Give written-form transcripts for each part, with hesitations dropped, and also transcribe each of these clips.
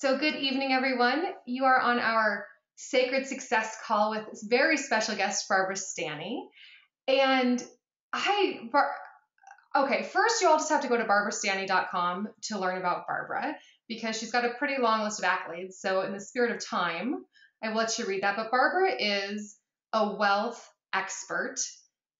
So good evening, everyone. You are on our Sacred Success call with very special guest, Barbara Stanny. And first you all just have to go to barbarastanny.com to learn about Barbara because she's got a pretty long list of accolades. So in the spirit of time, I will let you read that. But Barbara is a wealth expert.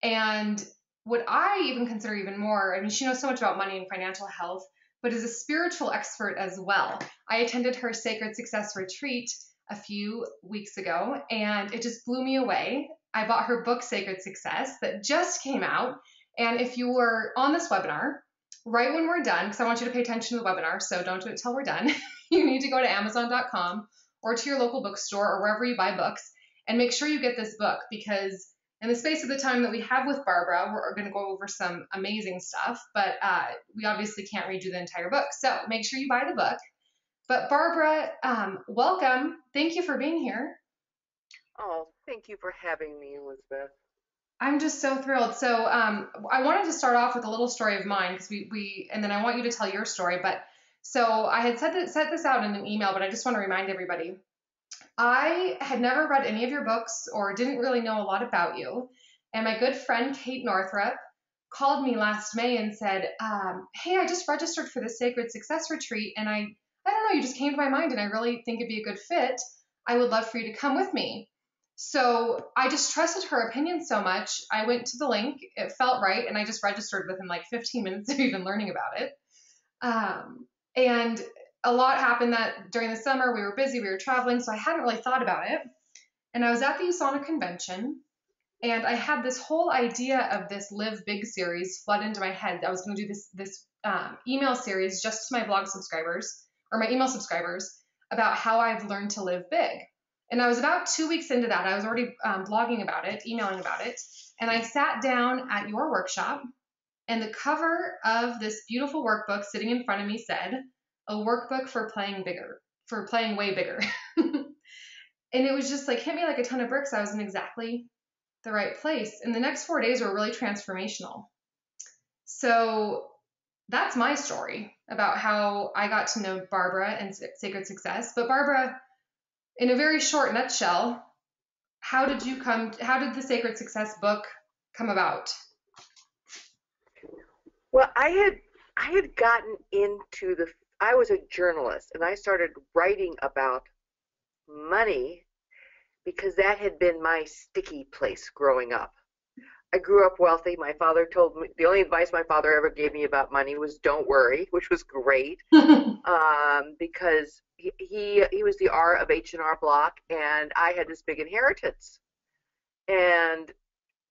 And what I even consider even more, she knows so much about money and financial health, but is a spiritual expert as well. I attended her Sacred Success retreat a few weeks ago, and it just blew me away. I bought her book, Sacred Success, that just came out. And if you were on this webinar, right when we're done, because I want you to pay attention to the webinar, so don't do it till we're done, you need to go to Amazon.com or to your local bookstore or wherever you buy books and make sure you get this book, because in the space of the time that we have with Barbara, we're going to go over some amazing stuff, but we obviously can't read you the entire book. So make sure you buy the book. But Barbara, welcome. Thank you for being here. Oh, thank you for having me, Elizabeth. I'm just so thrilled. So I wanted to start off with a little story of mine, because and then I want you to tell your story. But so I had set this out in an email, but I just want to remind everybody. I had never read any of your books or didn't really know a lot about you. And my good friend, Kate Northrup, called me last May and said, hey, I just registered for the Sacred Success Retreat. And I don't know, you just came to my mind and I really think it'd be a good fit. I would love for you to come with me. So I just trusted her opinion so much. I went to the link, it felt right, and I just registered within like 15 minutes of even learning about it. And a lot happened that during the summer. We were busy, we were traveling, so I hadn't really thought about it. And I was at the USANA convention, and I had this whole idea of this Live Big series flood into my head. I was going to do this email series just to my blog subscribers, or my email subscribers, about how I've learned to live big. And I was about 2 weeks into that. I was already blogging about it, emailing about it. And I sat down at your workshop, and the cover of this beautiful workbook sitting in front of me said, a workbook for playing way bigger. And it was just like, hit me like a ton of bricks. I was in exactly the right place. And the next 4 days were really transformational. So that's my story about how I got to know Barbara and Sacred Success. But Barbara, in a very short nutshell, how did the Sacred Success book come about? Well, I had gotten into I was a journalist, and I started writing about money because that had been my sticky place growing up. I grew up wealthy. My father told me, the only advice my father ever gave me about money was don't worry, which was great, because he was the R of H&R Block, and I had this big inheritance. And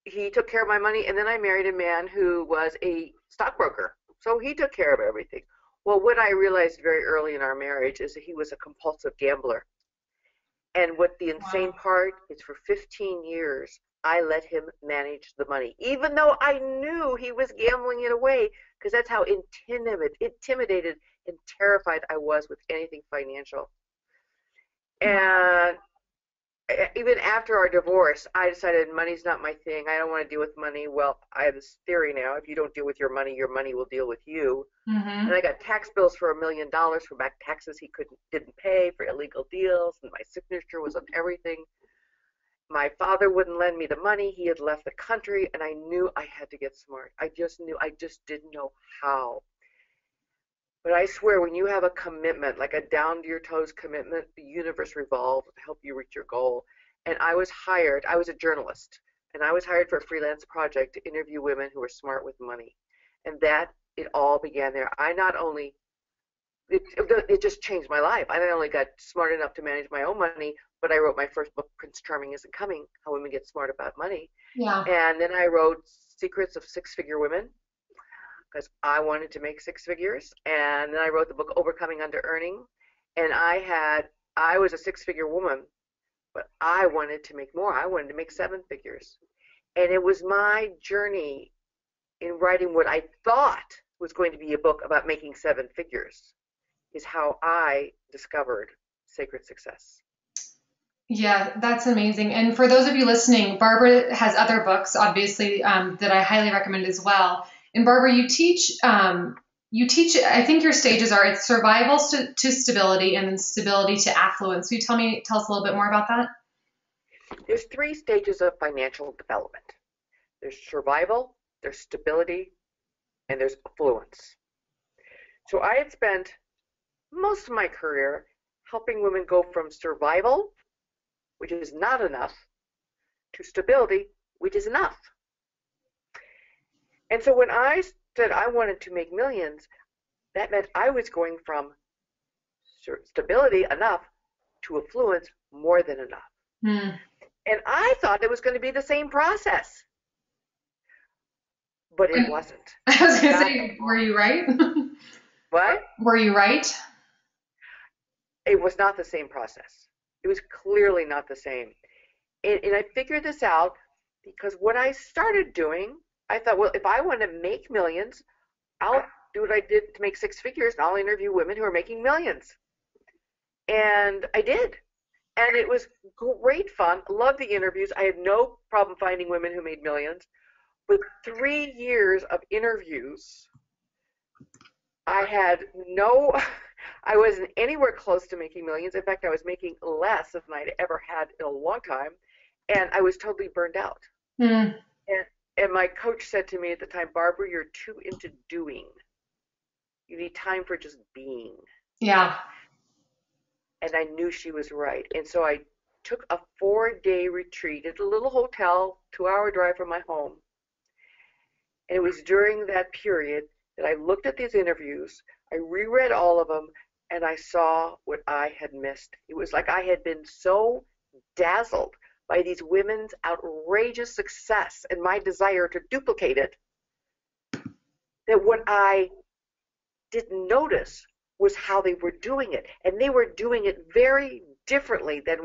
he took care of my money, and then I married a man who was a stockbroker, so he took care of everything. Well, what I realized very early in our marriage is that he was a compulsive gambler. And what the insane part is, for 15 years, I let him manage the money, even though I knew he was gambling it away, because that's how intimidated and terrified I was with anything financial. And even after our divorce, I decided money's not my thing. I don't want to deal with money. Well, I have this theory now: if you don't deal with your money will deal with you. Mm-hmm. And I got tax bills for $1 million for back taxes he didn't pay, for illegal deals, and my signature was on everything. My father wouldn't lend me the money. He had left the country, and I knew I had to get smart. I just didn't know how. But I swear, when you have a commitment, like a down-to-your-toes commitment, the universe revolves to help you reach your goal. And I was a journalist, and I was hired for a freelance project to interview women who were smart with money. And it all began there. It just changed my life. I not only got smart enough to manage my own money, but I wrote my first book, Prince Charming Isn't Coming, How Women Get Smart About Money. Yeah. And then I wrote Secrets of Six-Figure Women, because I wanted to make six figures. And then I wrote the book Overcoming Under-Earning. And I was a six-figure woman, but I wanted to make more. I wanted to make seven figures. And it was my journey in writing what I thought was going to be a book about making seven figures is how I discovered Sacred Success. Yeah, that's amazing. And for those of you listening, Barbara has other books, obviously, that I highly recommend as well. And Barbara, you teach you teach, I think your stages are, it's survival to stability and then stability to affluence. Will you tell us a little bit more about that? There's 3 stages of financial development. There's survival, there's stability, and there's affluence. So I had spent most of my career helping women go from survival, which is not enough, to stability, which is enough. And so when I said I wanted to make millions, that meant I was going from stability enough to affluence more than enough. Hmm. And I thought it was going to be the same process, but it wasn't. I was going to say, were you right? What? Were you right? It was not the same process. It was clearly not the same. And I figured this out because what I started doing, I thought, well, if I want to make millions, I'll do what I did to make 6 figures, and I'll interview women who are making millions. And I did. And it was great fun. Loved the interviews. I had no problem finding women who made millions. With 3 years of interviews, I wasn't anywhere close to making millions. In fact, I was making less than I'd ever had in a long time. And I was totally burned out. Mm. And my coach said to me at the time, Barbara, you're too into doing. You need time for just being. Yeah. And I knew she was right. And so I took a 4-day retreat at a little hotel, 2-hour drive from my home. And it was during that period that I looked at these interviews, I reread all of them, and I saw what I had missed. It was like I had been so dazzled by these women's outrageous success and my desire to duplicate it, that what I didn't notice was how they were doing it. And they were doing it very differently than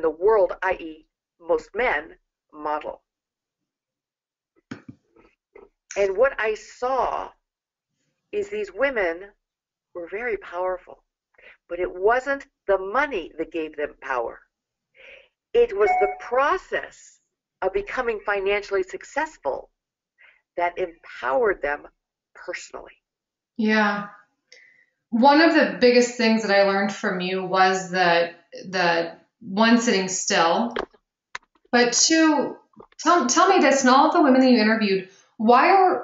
the world, i.e. most men, model. And what I saw is these women were very powerful, but it wasn't the money that gave them power. It was the process of becoming financially successful that empowered them personally. Yeah. One of the biggest things that I learned from you was the one, sitting still, but 2, tell me this, and all of the women that you interviewed, why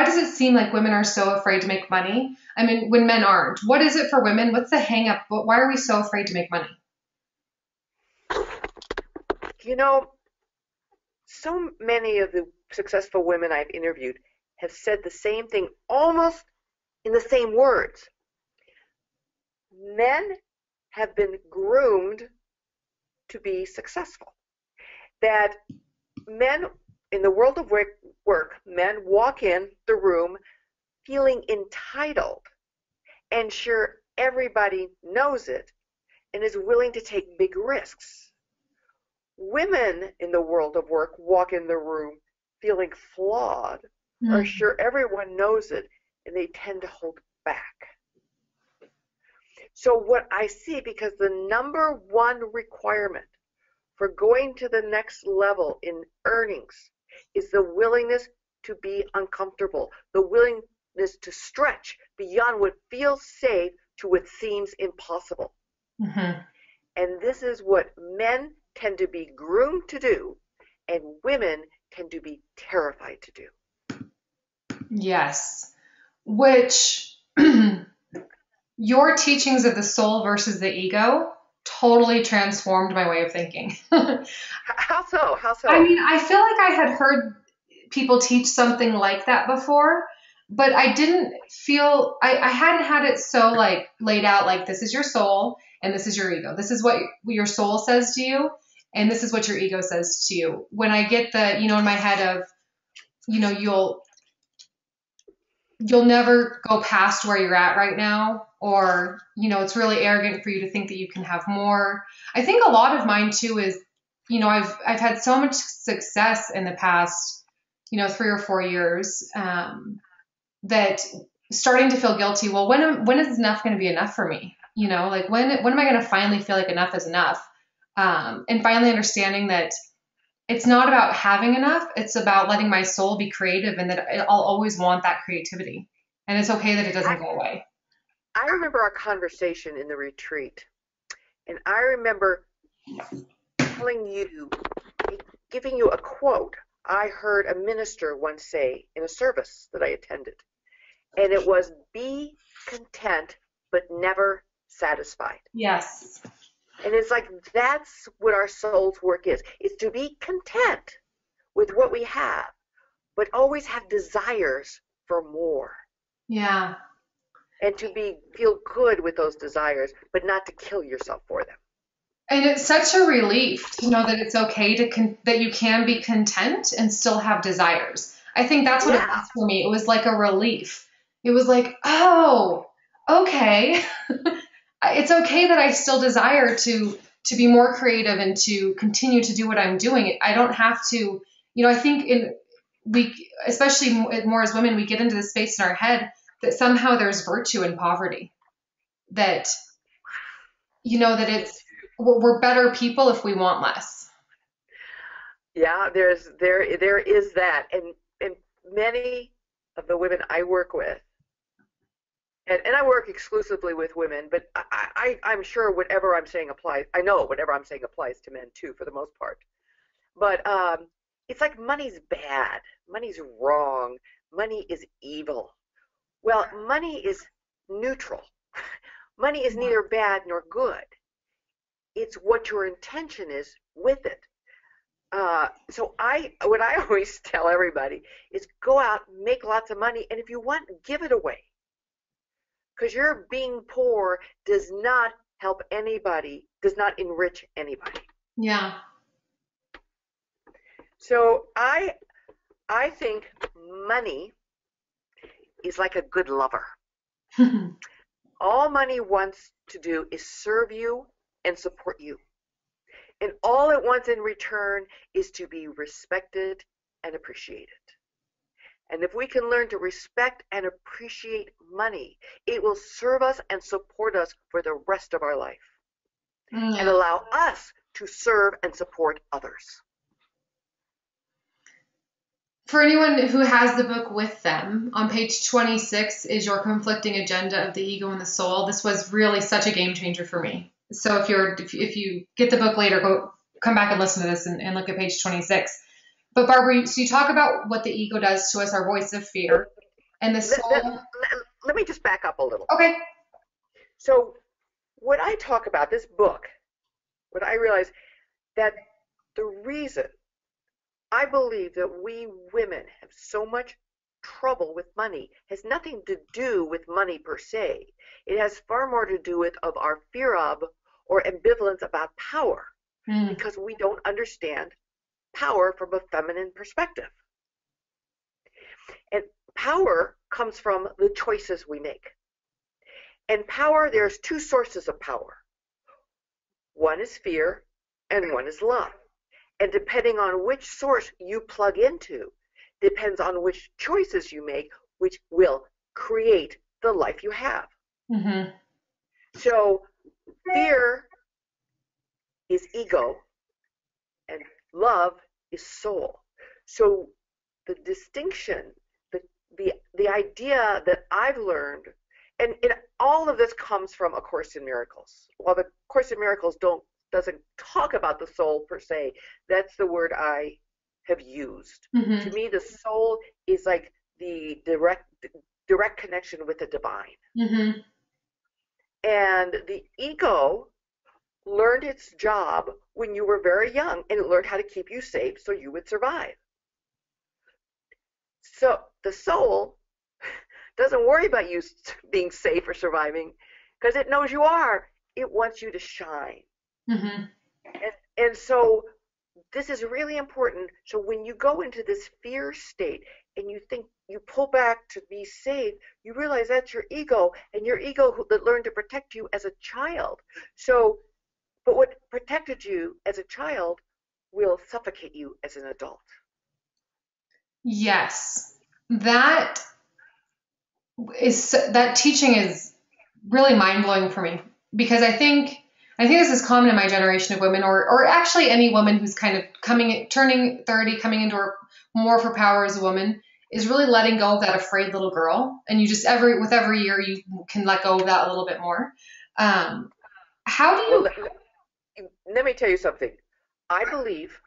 does it seem like women are so afraid to make money? I mean, when men aren't, what is it for women? What's the hang up? Why are we so afraid to make money? You know, so many of the successful women I've interviewed have said the same thing almost in the same words. Men have been groomed to be successful. That men in the world of work, men walk in the room feeling entitled and sure everybody knows it and is willing to take big risks. Women in the world of work walk in the room feeling flawed, are sure everyone knows it, and they tend to hold back. So what I see, because the number one requirement for going to the next level in earnings is the willingness to be uncomfortable, the willingness to stretch beyond what feels safe to what seems impossible. Mm-hmm. And this is what men tend to be groomed to do, and women tend to be terrified to do. Yes. Which your teachings of the soul versus the ego totally transformed my way of thinking. How so? How so? I mean, I feel like I had heard people teach something like that before, but I didn't feel, I hadn't had it so like laid out, like this is your soul and this is your ego. This is what your soul says to you, and this is what your ego says to you. When I get the, in my head of, you'll never go past where you're at right now, or, it's really arrogant for you to think that you can have more. I think a lot of mine too is, I've had so much success in the past, 3 or 4 years, that starting to feel guilty. Well, when is enough going to be enough for me? Like when am I going to finally feel like enough is enough? And finally understanding that it's not about having enough. It's about letting my soul be creative, and that I'll always want that creativity. and it's okay that it I, doesn't go away. I remember our conversation in the retreat, and I remember telling you, giving you a quote I heard a minister once say in a service that I attended. And it was, be content, but never satisfied. Yes. And it's like, that's what our soul's work is to be content with what we have, but always have desires for more. Yeah. And to feel good with those desires, but not to kill yourself for them. And it's such a relief to know that it's okay that you can be content and still have desires. I think that's what it Yeah. was for me. It was like a relief. It was like, oh, okay. It's okay that I still desire to be more creative and to continue to do what I'm doing. I don't have to, I think especially more as women, we get into the space in our head that somehow there's virtue in poverty. That that we're better people if we want less. Yeah, there is that, and many of the women I work with, and I work exclusively with women, but I'm sure whatever I'm saying applies. I know whatever I'm saying applies to men too, for the most part. But it's like money's bad, money's wrong, money is evil. Well, money is neutral. Money is neither bad nor good. It's what your intention is with it. So what I always tell everybody is go out, make lots of money, and if you want, give it away. Because your being poor does not help anybody, does not enrich anybody. Yeah. So I think money is like a good lover. All money wants to do is serve you and support you. And all it wants in return is to be respected and appreciated. And if we can learn to respect and appreciate money, it will serve us and support us for the rest of our life and allow us to serve and support others. For anyone who has the book with them, on page 26 is Your Conflicting Agenda of the Ego and the Soul. This was really such a game changer for me. So if you get the book later, come back and listen to this and look at page 26. But Barbara, so you talk about what the ego does to us, our voice of fear, and the soul. Let me just back up a little. Okay. So what I talk about, this book, what I realize that the reason I believe that we women have so much trouble with money has nothing to do with money per se. It has far more to do with of our fear of or ambivalence about power, because we don't understand power from a feminine perspective. And power comes from the choices we make. And power, there's two sources of power. One is fear and one is love. And depending on which source you plug into, depends on which choices you make, which will create the life you have. Mm-hmm. So fear is ego and love is soul. So the distinction, the idea that I've learned, and all of this comes from A Course in Miracles. While the Course in Miracles doesn't talk about the soul per se, that's the word I have used. Mm-hmm. To me, the soul is like the direct connection with the divine. Mm-hmm. And the ego learned its job when you were very young, and it learned how to keep you safe so you would survive. So the soul doesn't worry about you being safe or surviving because it knows you are. It wants you to shine. Mm-hmm. And so this is really important. So when you go into this fear state and you think you pull back to be safe, you realize that's your ego, and your ego that learned to protect you as a child. So, but what protected you as a child will suffocate you as an adult. Yes. That teaching is really mind-blowing for me, because I think this is common in my generation of women, or actually any woman who's kind of turning 30, coming into more of her power as a woman, is really letting go of that afraid little girl. And you just with every year you can let go of that a little bit more. How do Well, you? let me tell you something. I believe,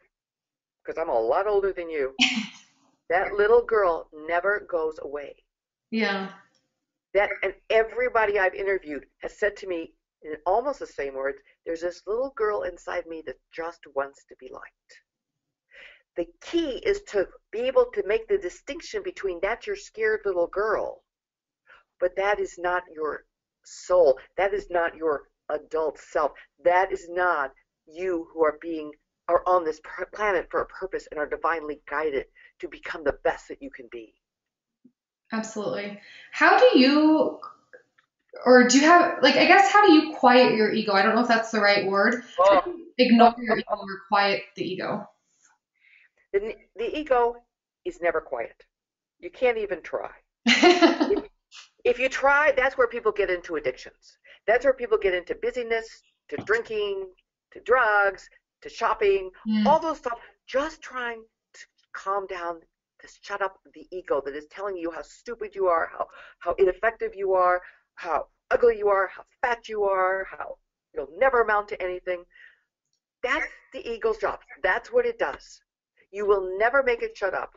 because I'm a lot older than you, that little girl never goes away. Yeah. And everybody I've interviewed has said to me in almost the same words, there's this little girl inside me that just wants to be liked. The key is to be able to make the distinction between that's your scared little girl, but that is not your soul. That is not your adult self. That is not you who are on this planet for a purpose and are divinely guided to become the best that you can be. Absolutely. How do you, or do you have, like, I guess, how do you quiet your ego? I don't know if that's the right word. How do you ignore your ego or quiet the ego? The ego is never quiet. You can't even try. If you try, that's where people get into addictions. That's where people get into busyness, to drinking, to drugs, to shopping, all those stuff, just trying to calm down, to shut up the ego that is telling you how stupid you are, how ineffective you are, how ugly you are, how fat you are, how you'll never amount to anything. That's the ego's job. That's what it does. You will never make it shut up.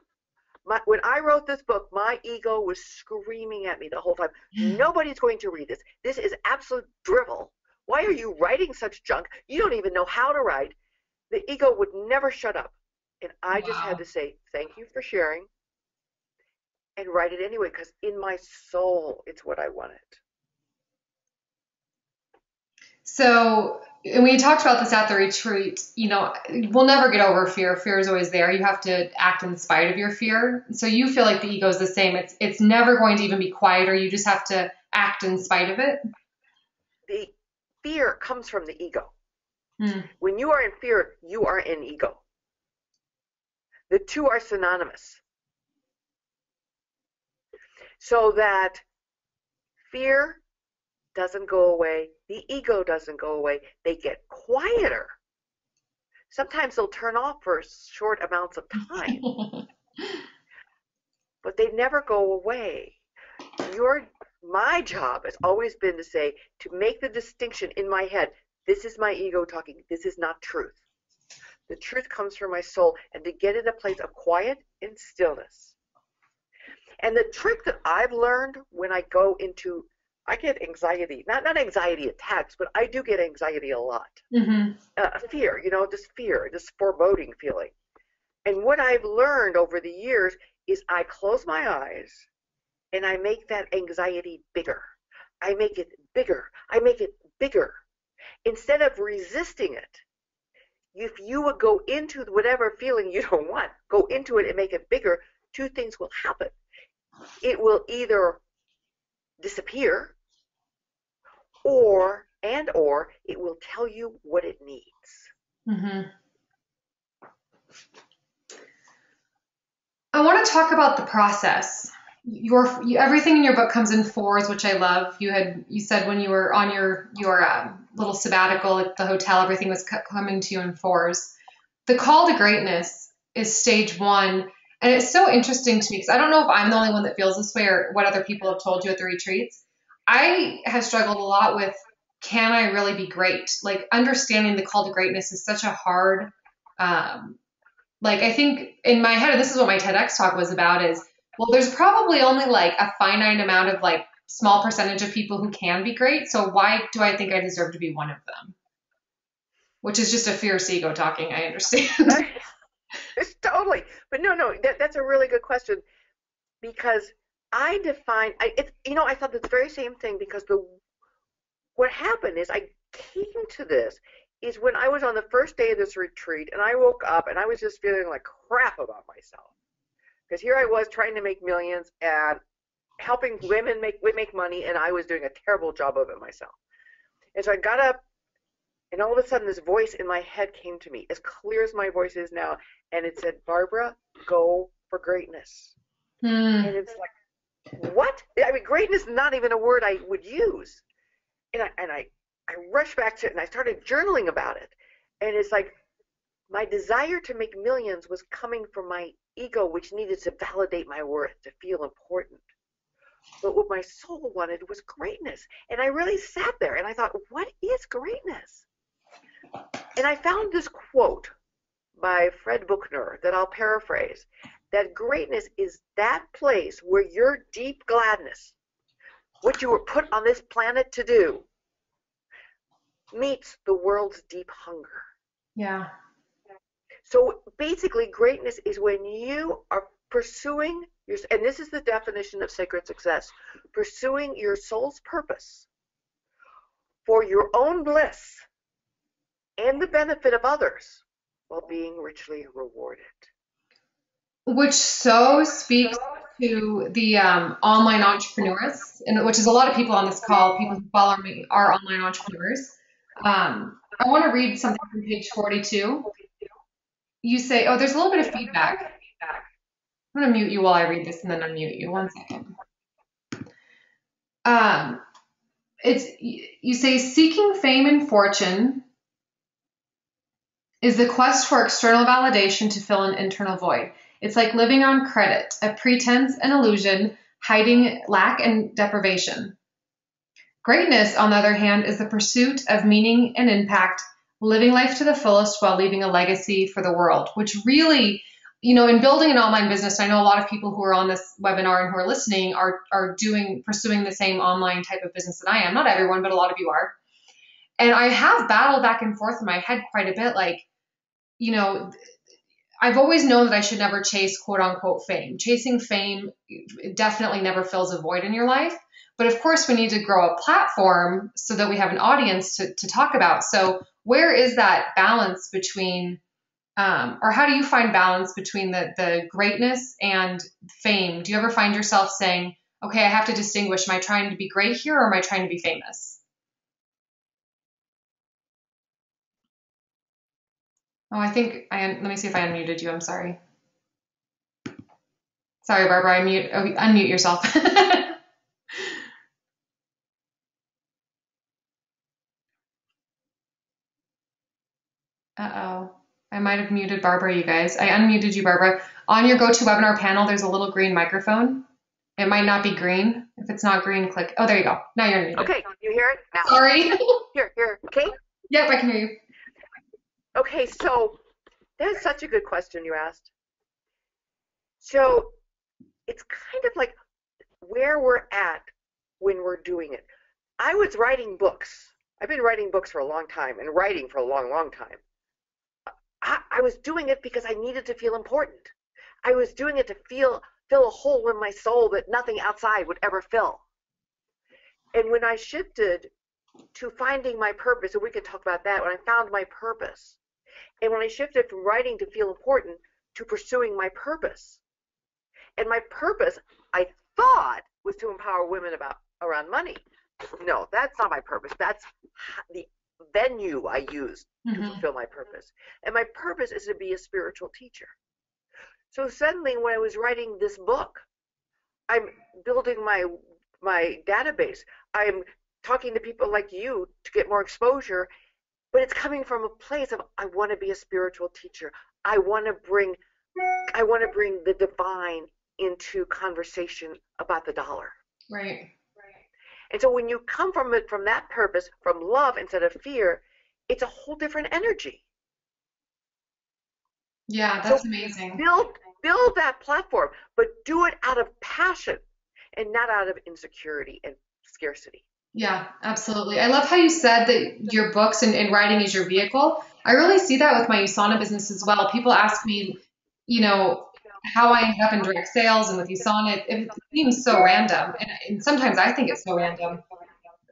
When I wrote this book, my ego was screaming at me the whole time. Nobody's going to read this. This is absolute drivel. Why are you writing such junk? You don't even know how to write. The ego would never shut up. And I just had to say, thank you for sharing, and write it anyway, because in my soul, it's what I wanted. So, and we talked about this at the retreat, we'll never get over fear. Fear is always there. You have to act in spite of your fear. So you feel like the ego is the same. It's never going to even be quieter. You just have to act in spite of it. The fear comes from the ego. Mm. When you are in fear, you are in ego. The two are synonymous. So that fear doesn't go away, the ego doesn't go away, they get quieter. Sometimes they'll turn off for short amounts of time, but they never go away. My job has always been to make the distinction in my head, this is my ego talking, this is not truth. The truth comes from my soul, and to get in a place of quiet and stillness. And the trick that I've learned when I get anxiety, not anxiety attacks, but I do get anxiety a lot. Mm-hmm. Fear, this foreboding feeling. And what I've learned over the years is I close my eyes and I make that anxiety bigger. I make it bigger. I make it bigger. Instead of resisting it, if you would go into whatever feeling you don't want, go into it and make it bigger, two things will happen. It will either disappear, or it will tell you what it needs. Mm-hmm. I want to talk about the process. Everything in your book comes in fours, which I love. You said when you were on your little sabbatical at the hotel, everything was coming to you in fours. The call to greatness is stage one, and it's so interesting to me because I don't know if I'm the only one that feels this way or what other people have told you at the retreats. I have struggled a lot with, can I really be great? Like, understanding the call to greatness is such a hard, I think in my head, this is what my TEDx talk was about is, well, there's probably only like a finite amount of like small percentage of people who can be great. So why do I think I deserve to be one of them? Which is just a fierce ego talking, I understand. It's totally. But no, that's a really good question, because I thought this very same thing, because what happened is I came to this is when I was on the first day of this retreat, and I woke up and I was just feeling like crap about myself. Because here I was trying to make millions and helping women make money, and I was doing a terrible job of it myself. And so I got up, and all of a sudden this voice in my head came to me, as clear as my voice is now, and it said, Barbara, go for greatness. And it's like, what? I mean, greatness is not even a word I would use. And I rushed back to it, and I started journaling about it. And it's like, my desire to make millions was coming from my ego, which needed to validate my worth, to feel important. But what my soul wanted was greatness. And I really sat there and I thought, what is greatness? And I found this quote by Fred Buchner that I'll paraphrase, that greatness is that place where your deep gladness, what you were put on this planet to do, meets the world's deep hunger. Yeah. So basically, greatness is when you are pursuing your, and this is the definition of sacred success, pursuing your soul's purpose for your own bliss and the benefit of others while being richly rewarded. Which so speaks to the online entrepreneurs, and which is a lot of people on this call, people who follow me are online entrepreneurs. I want to read something from page 42. You say, oh, there's a little bit of feedback. I'm going to mute you while I read this and then unmute you. One second. You say, seeking fame and fortune is the quest for external validation to fill an internal void. It's like living on credit, a pretense, an illusion, hiding lack and deprivation. Greatness, on the other hand, is the pursuit of meaning and impact, living life to the fullest while leaving a legacy for the world, which really, in building an online business, I know a lot of people who are on this webinar and who are listening are pursuing the same online type of business that I am. Not everyone, but a lot of you are. And I have battled back and forth in my head quite a bit, like, I've always known that I should never chase quote unquote fame. Chasing fame definitely never fills a void in your life. But of course, we need to grow a platform so that we have an audience to talk about. So where is that balance between, or how do you find balance between the greatness and fame? Do you ever find yourself saying, okay, I have to distinguish, am I trying to be great here or am I trying to be famous? Oh, let me see if I unmuted you. I'm sorry. Sorry, Barbara, unmute yourself. Uh-oh. I might have muted Barbara, you guys. I unmuted you, Barbara. On your GoToWebinar panel, there's a little green microphone. It might not be green. If it's not green, click. Oh, there you go. Now you're muted. Okay, you hear it? Now. Sorry. Here. Okay? Yep, I can hear you. Okay, so that's such a good question you asked. So it's kind of like where we're at when we're doing it. I was writing books. I've been writing books for a long time and writing for a long, long time. I was doing it because I needed to feel important. I was doing it to fill a hole in my soul that nothing outside would ever fill. And when I shifted to finding my purpose, and we can talk about that, when I found my purpose, and when I shifted from writing to feel important to pursuing my purpose, and my purpose, I thought, was to empower women around money. No, that's not my purpose. That's the venue I used to fulfill my purpose. And my purpose is to be a spiritual teacher. So suddenly when I was writing this book, I'm building my database. I'm talking to people like you to get more exposure, but it's coming from a place of I want to be a spiritual teacher. I want to bring the divine into conversation about the dollar. Right. And so when you come from that purpose, from love instead of fear, it's a whole different energy. Yeah, that's amazing. Build that platform, but do it out of passion and not out of insecurity and scarcity. Yeah, absolutely. I love how you said that your books and writing is your vehicle. I really see that with my USANA business as well. People ask me, how I ended up in direct sales and with USANA. It seems so random. And sometimes I think it's so random.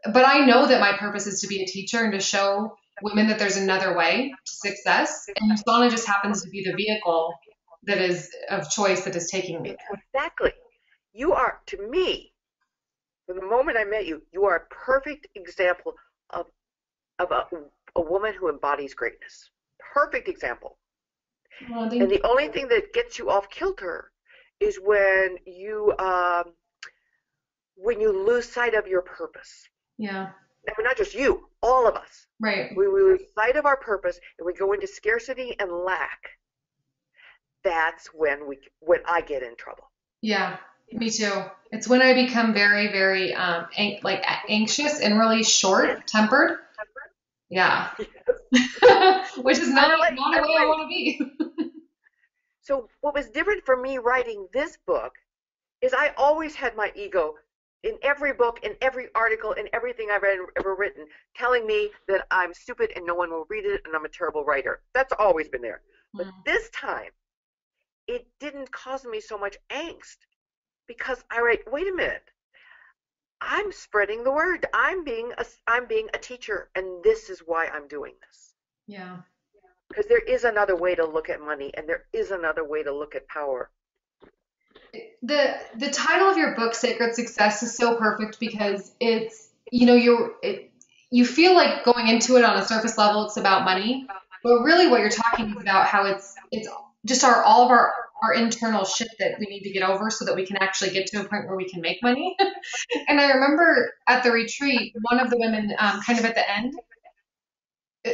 But I know that my purpose is to be a teacher and to show women that there's another way to success. And USANA just happens to be the vehicle that is of choice that is taking me there. Exactly. You are, to me, from the moment I met you, you are a perfect example of a woman who embodies greatness. Perfect example. Well, and the only thing that gets you off kilter is when you lose sight of your purpose. Yeah. I mean, not just you, all of us. Right. We lose sight of our purpose and we go into scarcity and lack. that's when I get in trouble. Yeah, me too. It's when I become very, very like anxious and really short-tempered. Yeah. Which is I not a way I relate. want to be. So what was different for me writing this book is I always had my ego in every book, in every article, in everything I've ever written, telling me that I'm stupid and no one will read it and I'm a terrible writer. That's always been there. But this time, it didn't cause me so much angst because I write, wait a minute, I'm spreading the word. I'm being a teacher, and this is why I'm doing this. Yeah. Because there is another way to look at money, and there is another way to look at power. The title of your book, Sacred Success, is so perfect because it's you feel like going into it on a surface level it's about money, but really what you're talking is about how it's just all of our internal shit that we need to get over so that we can actually get to a point where we can make money. And I remember at the retreat, one of the women, kind of at the end,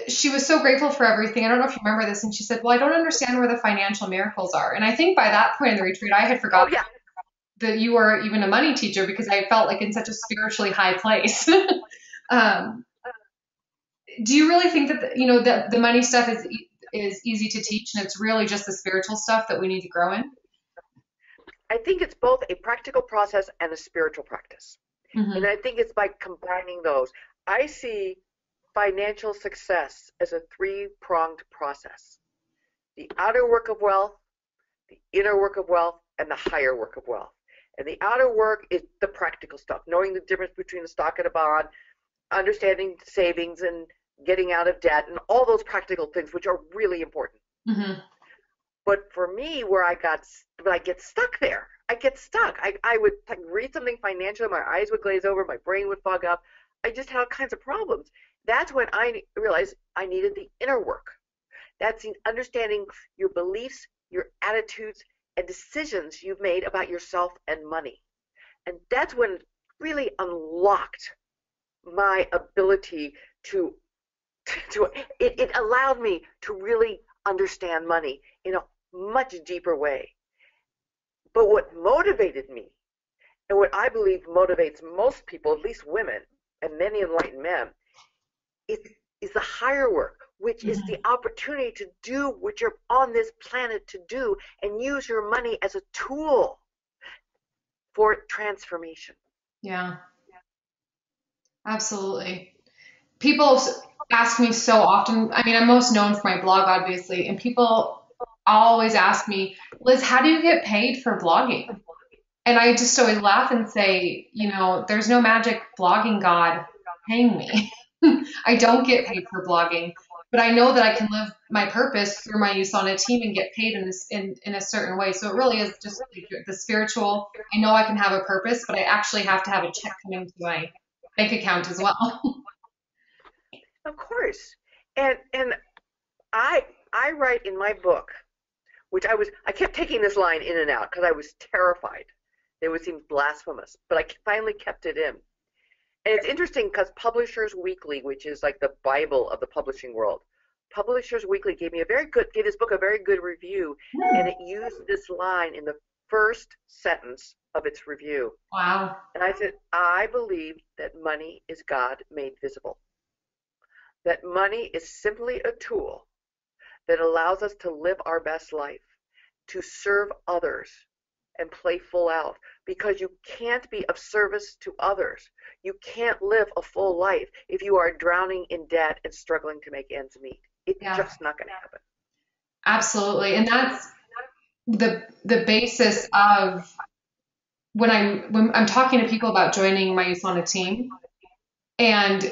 she was so grateful for everything. I don't know if you remember this, and she said, "Well, I don't understand where the financial miracles are." And I think by that point in the retreat, I had Oh forgotten yeah, that you were even a money teacher because I felt like in such a spiritually high place. um, do you really think that the money stuff is easy to teach, and it's really just the spiritual stuff that we need to grow in? I think it's both a practical process and a spiritual practice. Mm-hmm. And I think it's by combining those. I see financial success as a three-pronged process. The outer work of wealth, the inner work of wealth, and the higher work of wealth. And the outer work is the practical stuff, knowing the difference between a stock and a bond, understanding savings and getting out of debt, and all those practical things, which are really important. Mm-hmm. But for me, when I get stuck there. I get stuck. I would read something financial, my eyes would glaze over, my brain would fog up. I just had all kinds of problems. That's when I realized I needed the inner work. That's in understanding your beliefs, your attitudes, and decisions you've made about yourself and money. And that's when it really unlocked my ability it allowed me to really understand money in a much deeper way. But what motivated me, and what I believe motivates most people, at least women and many enlightened men, is, is the higher work, which is the opportunity to do what you're on this planet to do and use your money as a tool for transformation. Yeah, absolutely. People ask me so often. I mean, I'm most known for my blog, obviously, and people always ask me, Liz, how do you get paid for blogging? And I just always laugh and say, there's no magic blogging god paying me. I don't get paid for blogging, but I know that I can live my purpose through my use on a team and get paid in a certain way. So it really is just the spiritual. I know I can have a purpose, but I actually have to have a check coming to my bank account as well. Of course. And I write in my book, which I kept taking this line in and out because I was terrified. It would seem blasphemous, but I finally kept it in. And it's interesting because Publishers Weekly, which is like the Bible of the publishing world, Publishers Weekly gave this book a very good review, and it used this line in the first sentence of its review. Wow. And I said, I believe that money is God made visible. That money is simply a tool that allows us to live our best life, to serve others, and play full out, because you can't be of service to others. You can't live a full life if you are drowning in debt and struggling to make ends meet. It's just not going to happen. Absolutely. And that's the basis of when I'm talking to people about joining my youth on a team and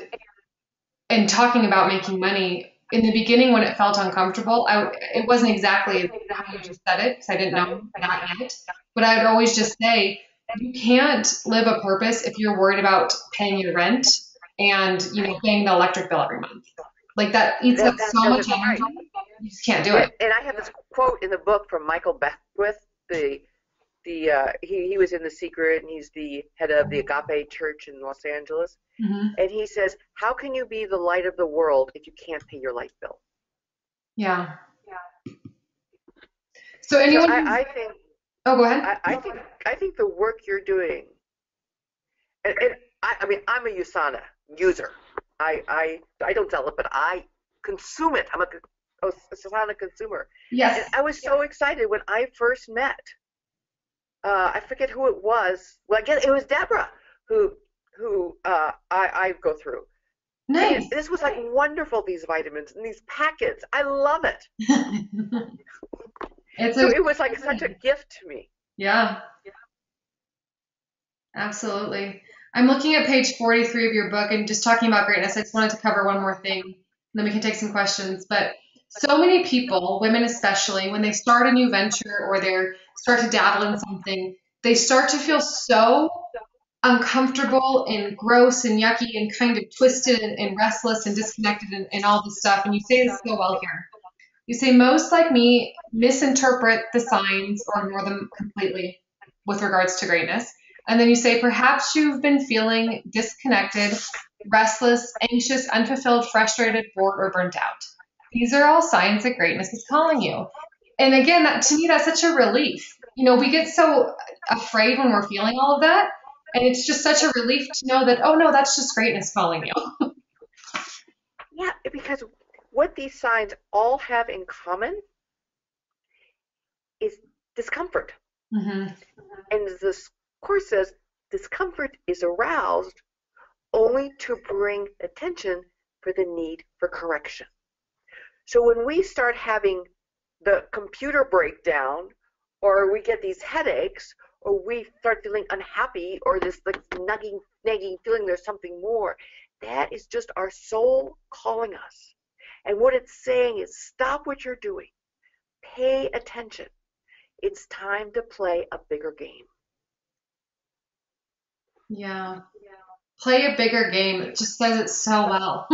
talking about making money. In the beginning, when it felt uncomfortable, it wasn't exactly how you just said it because I didn't know that yet. But I would always just say, you can't live a purpose if you're worried about paying your rent and paying the electric bill every month. Like that eats up so much energy. You just can't do it. And I have this quote in the book from Michael Beckwith, he was in The Secret, and he's the head of the Agape Church in Los Angeles. Mm-hmm. And he says, how can you be the light of the world if you can't pay your light bill? Yeah. So So anyone who's, I think oh, go ahead. I think the work you're doing, and I mean, I'm a USANA user. I don't sell it, but I consume it. I'm a USANA consumer, and Yes. I was so excited when I first met. I forget who it was. Well, I guess it was Deborah who I go through. And Nice. this was like wonderful, these vitamins and these packets. I love it. It's So a, it was like such a gift to me. yeah, absolutely. I'm looking at page 43 of your book and just talking about greatness. I just wanted to cover one more thing, and then we can take some questions. But so many people, women especially, when they start a new venture or they start to dabble in something, they start to feel so uncomfortable and gross and yucky and kind of twisted and restless and disconnected and all this stuff. And you say this so well here. You say most like me misinterpret the signs or ignore them completely with regards to greatness. And then you say perhaps you've been feeling disconnected, restless, anxious, unfulfilled, frustrated, bored, or burnt out. These are all signs that greatness is calling you. And again, that to me, that's such a relief. We get so afraid when we're feeling all of that. And it's just such a relief to know that, oh no, that's just greatness calling you. Yeah, because what these signs all have in common is discomfort. Mm-hmm. And as this course says, discomfort is aroused only to bring attention for the need for correction. So when we start having the computer breakdown, or we get these headaches, or we start feeling unhappy, or this like nagging feeling there's something more, that is just our soul calling us. And what it's saying is stop what you're doing, pay attention. It's time to play a bigger game. Yeah. Play a bigger game. It just says it so well.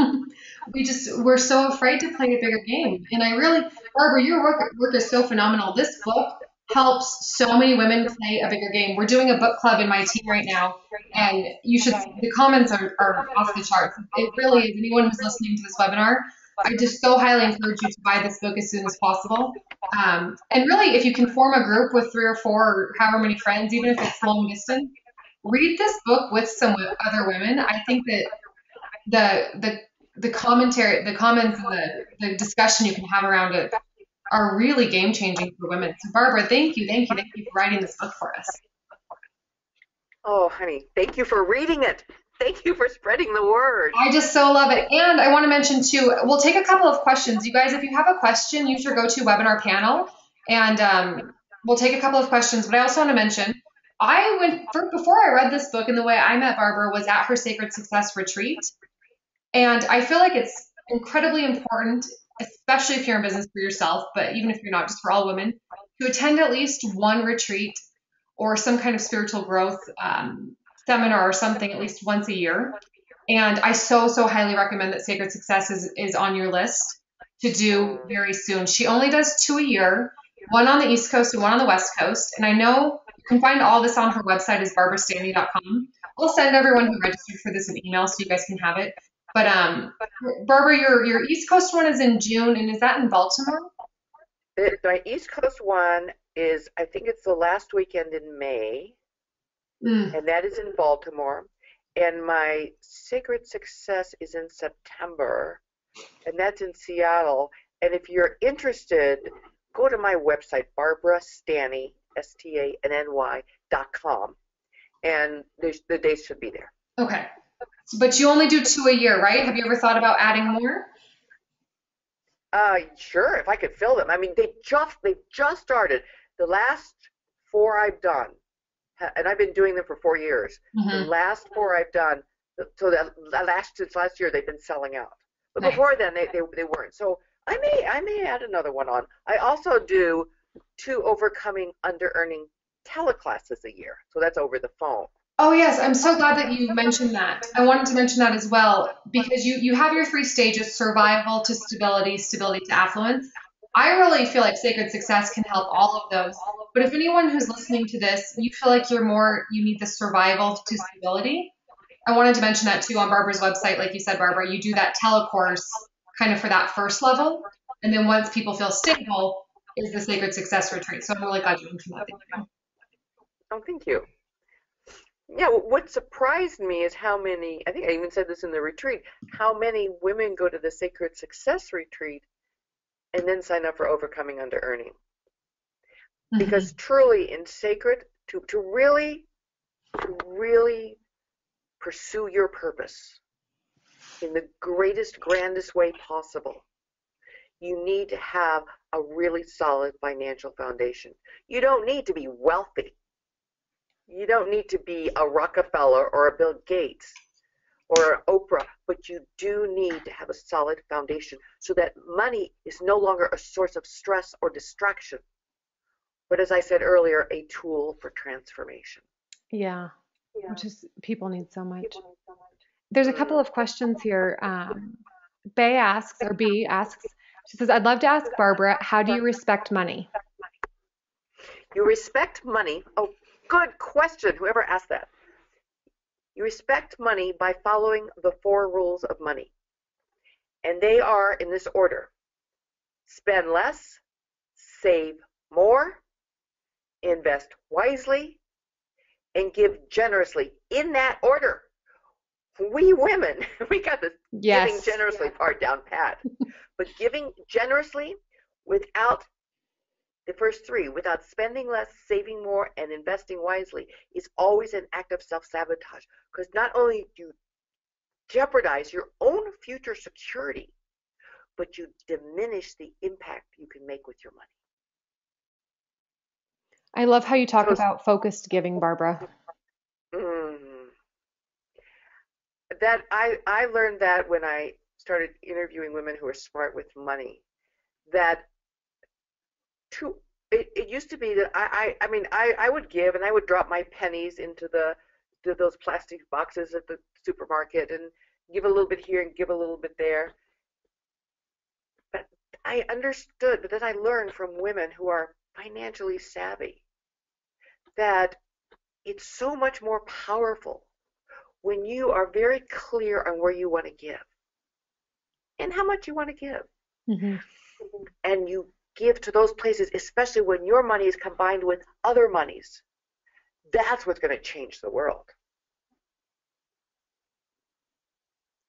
We're so afraid to play a bigger game. And I really, Barbara, your work is so phenomenal. This book helps so many women play a bigger game. We're doing a book club in my team right now, and the comments are off the charts. It really is. Anyone who's listening to this webinar, I just so highly encourage you to buy this book as soon as possible. And really, if you can form a group with 3 or 4 or however many friends, even if it's long distance, read this book with some other women. I think that the commentary, the comments, and the discussion you can have around it are really game changing for women. So Barbara, thank you for writing this book for us. Oh, honey, thank you for reading it. Thank you for spreading the word. I just so love it. And I want to mention too, we'll take a couple of questions. You guys, if you have a question, use your GoToWebinar panel, and we'll take a couple of questions. But I also want to mention, before I read this book, and the way I met Barbara was at her Sacred Success retreat. And I feel like it's incredibly important, especially if you're in business for yourself, but even if you're not, just for all women, to attend at least one retreat or some kind of spiritual growth seminar or something at least once a year. And I so highly recommend that Sacred Success is on your list to do very soon. She only does 2 a year, one on the East Coast and one on the West Coast. And I know you can find all this on her website is barbarastanny.com. We'll send everyone who registered for this an email so you guys can have it. But Barbara, your East Coast one is in June, and is that in Baltimore? My East Coast one is, I think it's the last weekend in May, and that is in Baltimore. And my Sacred Success is in September, and that's in Seattle. And if you're interested, go to my website, barbarastanny, STANNY.com, and the dates should be there. Okay. But you only do 2 a year, right? Have you ever thought about adding more? Sure, if I could fill them. I mean, they've just started. The last 4 I've done, and I've been doing them for 4 years. The last 4 I've done, so that since last year they've been selling out. But Nice. before then they weren't. So I may add another one on. I also do 2 overcoming under earning teleclasses a year. So that's over the phone. Oh yes, I'm so glad that you mentioned that. I wanted to mention that as well because you have your 3 stages: survival to stability, stability to affluence. I really feel like Sacred Success can help all of those. But if anyone who's listening to this, you feel like you need the survival to stability, I wanted to mention that too on Barbara's website. Like you said, Barbara, you do that telecourse kind of for that first level. And then once people feel stable, is the Sacred Success Retreat. So I'm really glad you mentioned that. Thank you. Oh, thank you. Yeah, what surprised me is how many, I think I even said this in the retreat, how many women go to the Sacred Success Retreat and then sign up for Overcoming Under Earning. Because truly in sacred, to really pursue your purpose in the greatest, grandest way possible, you need to have a really solid financial foundation. You don't need to be wealthy. You don't need to be a Rockefeller or a Bill Gates or an Oprah, but you do need to have a solid foundation so that money is no longer a source of stress or distraction, but as I said earlier, a tool for transformation. Yeah, which is people need so much. There's a couple of questions here. B asks, she says, I'd love to ask Barbara, how do you respect money? You respect money. Oh, good question, whoever asked that. You respect money by following the 4 rules of money. And they are in this order: spend less, save more, invest wisely, and give generously. In that order. We women, we got the giving generously part down pat. But giving generously without the first 3, without spending less, saving more, and investing wisely, is always an act of self-sabotage. Because not only do you jeopardize your own future security, but you diminish the impact you can make with your money. I love how you talk about focused giving, Barbara. That I learned that when I started interviewing women who are smart with money, that it used to be that I would give and I would drop my pennies into those plastic boxes at the supermarket and give a little bit here and give a little bit there. But I understood, but then I learned from women who are financially savvy that it's so much more powerful when you are very clear on where you want to give and how much you want to give. And you give to those places, especially when your money is combined with other monies. That's what's going to change the world.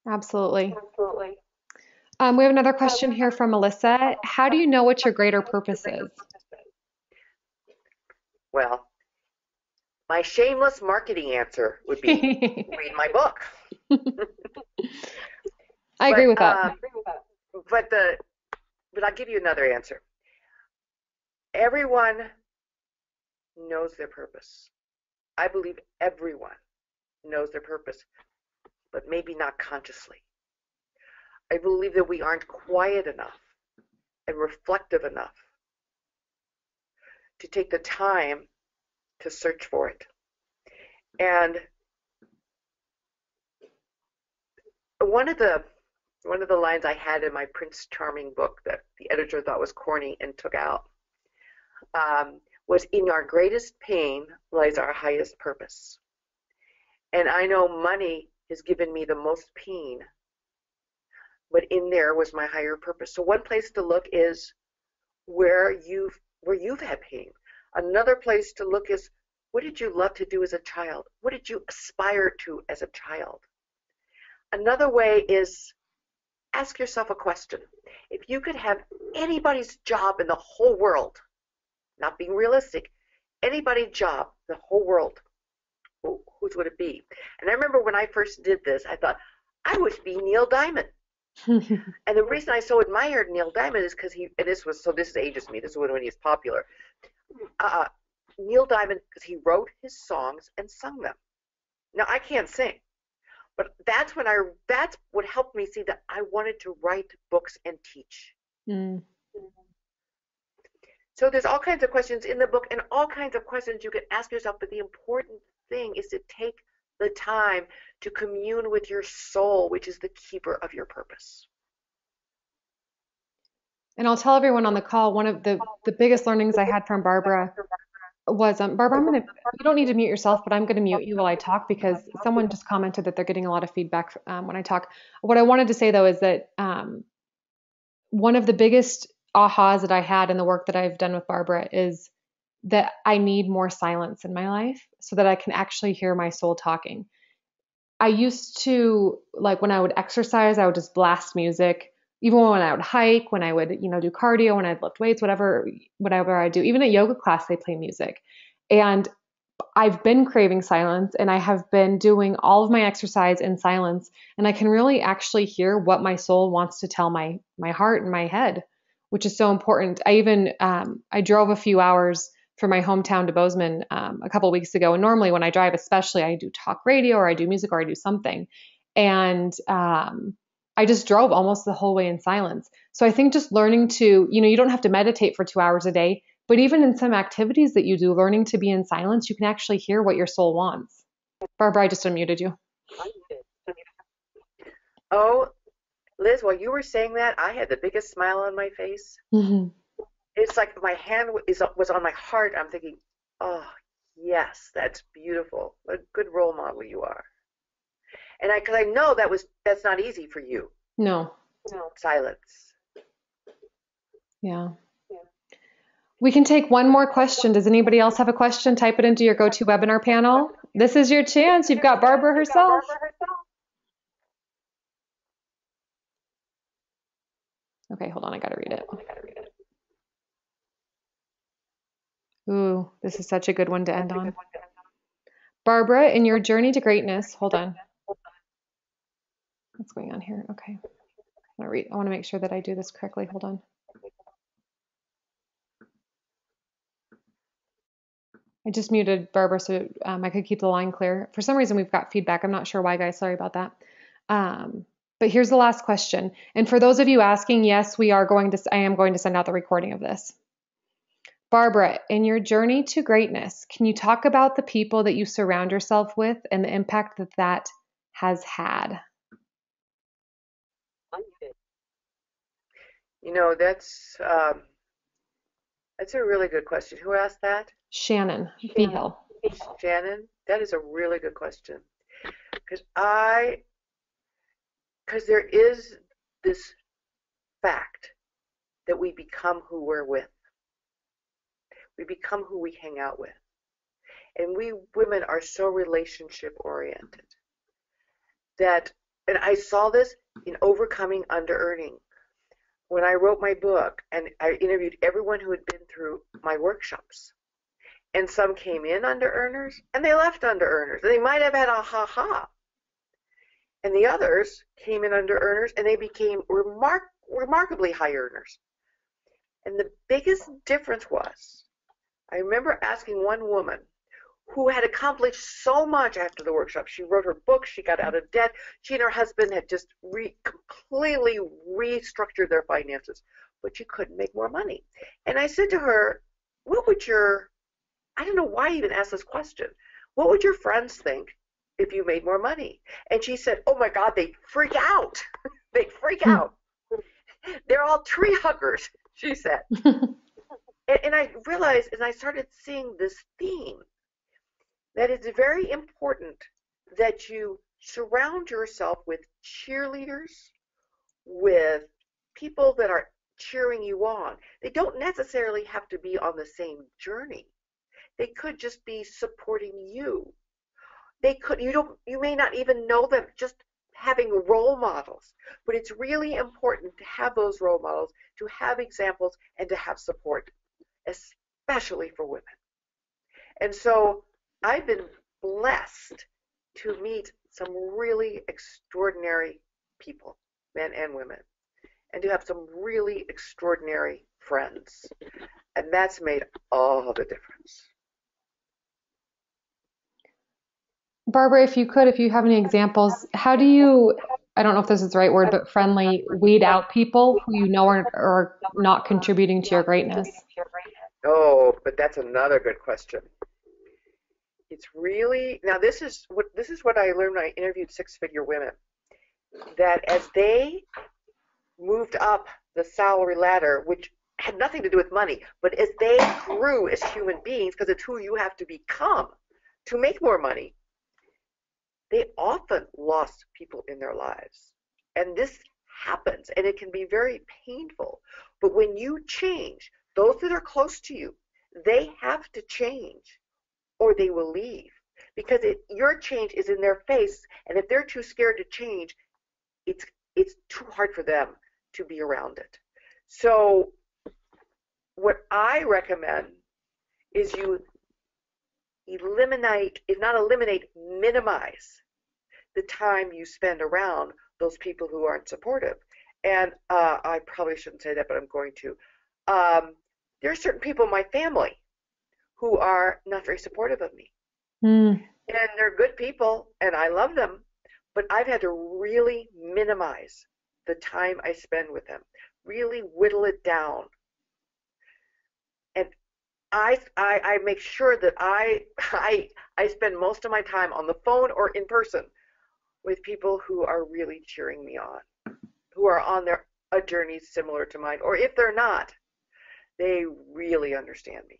Absolutely. We have another question here from Melissa. How do you know what your greater purpose is? Well, my shameless marketing answer would be read my book. I agree with that. But I'll give you another answer. Everyone knows their purpose. I believe everyone knows their purpose, but maybe not consciously. I believe that we aren't quiet enough and reflective enough to take the time to search for it. And one of the lines I had in my Prince Charming book that the editor thought was corny and took out was, in our greatest pain lies our highest purpose. And I know money has given me the most pain, but in there was my higher purpose. So one place to look is where you've had pain. Another place to look is, what did you love to do as a child? What did you aspire to as a child? Another way is, ask yourself a question. If you could have anybody's job in the whole world, not being realistic, anybody's job, the whole world, whose would it be? And I remember when I first did this, I thought, I would be Neil Diamond. And the reason I so admired Neil Diamond is because this ages me, this is when he was popular. Neil Diamond, because he wrote his songs and sung them. Now, I can't sing, but that's what helped me see that I wanted to write books and teach. So there's all kinds of questions in the book and all kinds of questions you can ask yourself, but the important thing is to take the time to commune with your soul, which is the keeper of your purpose. And I'll tell everyone on the call, one of the biggest learnings I had from Barbara was, Barbara, you don't need to mute yourself, but I'm going to mute you while I talk because someone just commented that they're getting a lot of feedback when I talk. What I wanted to say though is that one of the biggest ahas that I had in the work that I've done with Barbara is that I need more silence in my life so that I can actually hear my soul talking. I used to, like when I would exercise, I would just blast music. Even when I would hike, when I would, do cardio, when I'd lift weights, whatever I do. Even at yoga class, they play music. And I've been craving silence and I have been doing all of my exercise in silence. And I can really actually hear what my soul wants to tell my heart and my head, which is so important. I drove a few hours from my hometown to Bozeman a couple of weeks ago. And normally when I drive, especially, I do talk radio or I do music or I do something. And I just drove almost the whole way in silence. So I think just learning to, you don't have to meditate for 2 hours a day, but even in some activities that you do, learning to be in silence, you can actually hear what your soul wants. Barbara, I just unmuted you. Oh, Liz, while you were saying that, I had the biggest smile on my face. Mm-hmm. It's like my hand was on my heart. I'm thinking, oh, yes, that's beautiful. What a good role model you are. And because I know that's not easy for you. No. Silence. Yeah. We can take one more question. Does anybody else have a question? Type it into your GoToWebinar panel. This is your chance. You've got Barbara herself. Okay, hold on. I got to read it. Ooh, this is such a good one to end on. Barbara, in your journey to greatness, hold on. What's going on here? Okay. I want to make sure that I do this correctly. Hold on. I just muted Barbara so I could keep the line clear. For some reason, we've got feedback. I'm not sure why, guys. Sorry about that. But here's the last question. And for those of you asking, yes, I am going to send out the recording of this. Barbara, in your journey to greatness, can you talk about the people that you surround yourself with and the impact that has had? That's a really good question. Who asked that? Shannon Behill. Shannon, that is a really good question. Because there is this fact that we become who we're with. We become who we hang out with. And we women are so relationship oriented and I saw this in overcoming under-earning. When I wrote my book and I interviewed everyone who had been through my workshops, and some came in under earners and they left under earners. They might have had a ha-ha. And the others came in under earners and they became remarkably high earners. And the biggest difference was, I remember asking one woman who had accomplished so much after the workshop. She wrote her book, she got out of debt, she and her husband had just completely restructured their finances, but she couldn't make more money. And I said to her, I don't know why I even asked this question, what would your friends think if you made more money? And she said, oh my God, they'd freak out. They'd freak out. They're all tree huggers, she said. And I realized, and I started seeing this theme, that it's very important that you surround yourself with cheerleaders, with people that are cheering you on. They don't necessarily have to be on the same journey. They could just be supporting you. You may not even know them, just having role models. But it's really important to have those role models, to have examples, and to have support, especially for women. And so I've been blessed to meet some really extraordinary people, men and women, and to have some really extraordinary friends. And that's made all the difference. Barbara, if you have any examples, how do you, I don't know if this is the right word, but friendly, weed out people who you know are not contributing to your greatness? Oh, but that's another good question. It's really, now this is what I learned when I interviewed six-figure women, that as they moved up the salary ladder, which had nothing to do with money, but as they grew as human beings, because it's who you have to become to make more money, they often lost people in their lives. And this happens, and it can be very painful. But when you change, those that are close to you, they have to change or they will leave, because your change is in their face, and if they're too scared to change, it's too hard for them to be around it. So what I recommend is you eliminate, if not eliminate, minimize the time you spend around those people who aren't supportive. And I probably shouldn't say that, but I'm going to. There are certain people in my family who are not very supportive of me. And they're good people, and I love them, but I've had to really minimize the time I spend with them, really whittle it down. And I make sure that I spend most of my time on the phone or in person with people who are really cheering me on, who are on a journey similar to mine, or if they're not, they really understand me.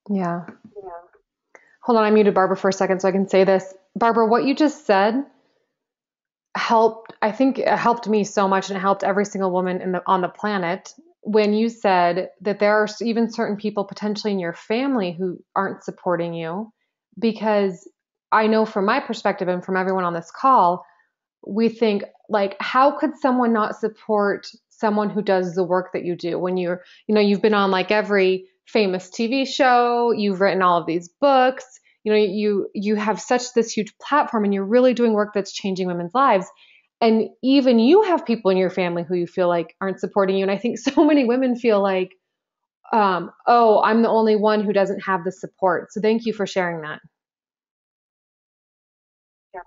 Yeah. Hold on, I muted Barbara for a second so I can say this. Barbara, what you just said helped, I think it helped me so much, and it helped every single woman on the planet, when you said that there are even certain people potentially in your family who aren't supporting you. Because I know from my perspective and from everyone on this call, we think, like, how could someone not support someone who does the work that you do? When you've been on like every famous TV show, you've written all of these books, you have this huge platform, and you're really doing work that's changing women's lives. And even you have people in your family who you feel like aren't supporting you. And I think so many women feel like, oh, I'm the only one who doesn't have the support. So thank you for sharing that. Yeah,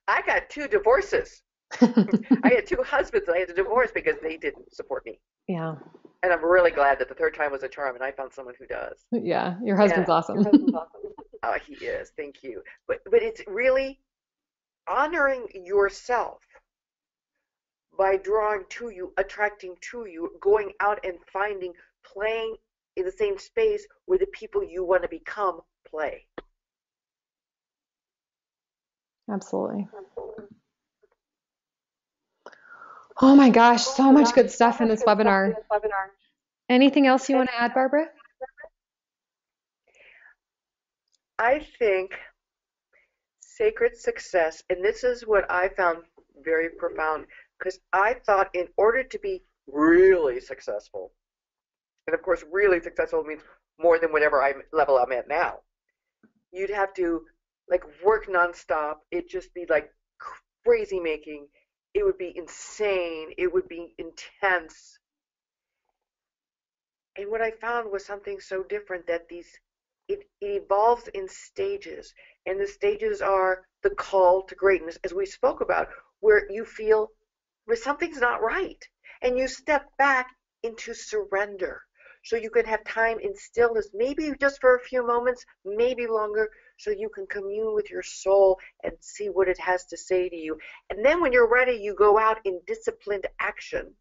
I got 2 divorces. I had 2 husbands that I had to divorce because they didn't support me. Yeah. And I'm really glad that the 3rd time was a charm, and I found someone who does. Yeah, your husband's awesome. Oh, he is. Thank you. But it's really honoring yourself by drawing to you, attracting to you, going out and finding, playing in the same space where the people you want to become play. Absolutely. Oh my gosh, so much good stuff in this webinar. Anything else you want to add, Barbara? I think sacred success, and this is what I found very profound, because I thought in order to be really successful, and of course really successful means more than whatever level I'm at now, you'd have to like work nonstop. It'd just be like crazy making. It would be insane. It would be intense. And what I found was something so different, that it evolves in stages. And the stages are the call to greatness, as we spoke about, where you feel where something's not right. And you step back into surrender. So you can have time in stillness, maybe just for a few moments, maybe longer, so you can commune with your soul and see what it has to say to you. And then when you're ready, you go out in disciplined action.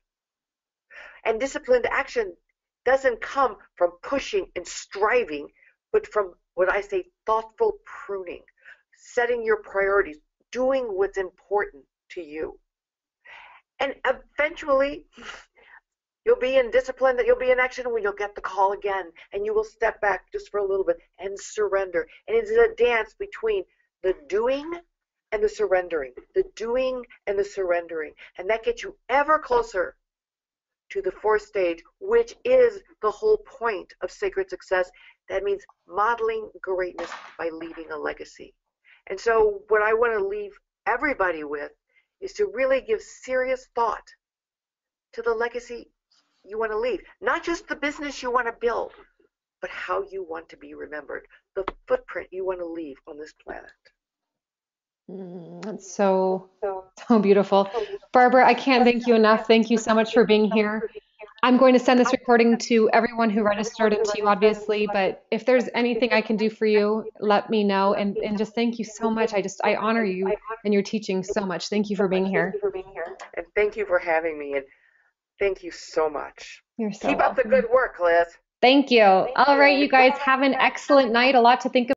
And disciplined action doesn't come from pushing and striving, but from what I say, thoughtful pruning, setting your priorities, doing what's important to you. And eventually, you'll be in discipline, that you'll be in action when you'll get the call again, and you will step back just for a little bit and surrender. And it's a dance between the doing and the surrendering, the doing and the surrendering. And that gets you ever closer to the 4th stage, which is the whole point of sacred success. That means modeling greatness by leaving a legacy. And so what I want to leave everybody with is to really give serious thought to the legacy you want to leave. Not just the business you want to build, but how you want to be remembered, the footprint you want to leave on this planet. That's so beautiful. Barbara, I can't thank you enough. Thank you so much for being here. I'm going to send this recording to everyone who registered, and to you, obviously, but if there's anything I can do for you, let me know. And just thank you so much. I honor you and your teaching so much. Thank you for being here. And thank you for having me. And thank you so much. You're so Keep up the good work, Liz. Thank you. All right, you guys, have an excellent night. A lot to think about.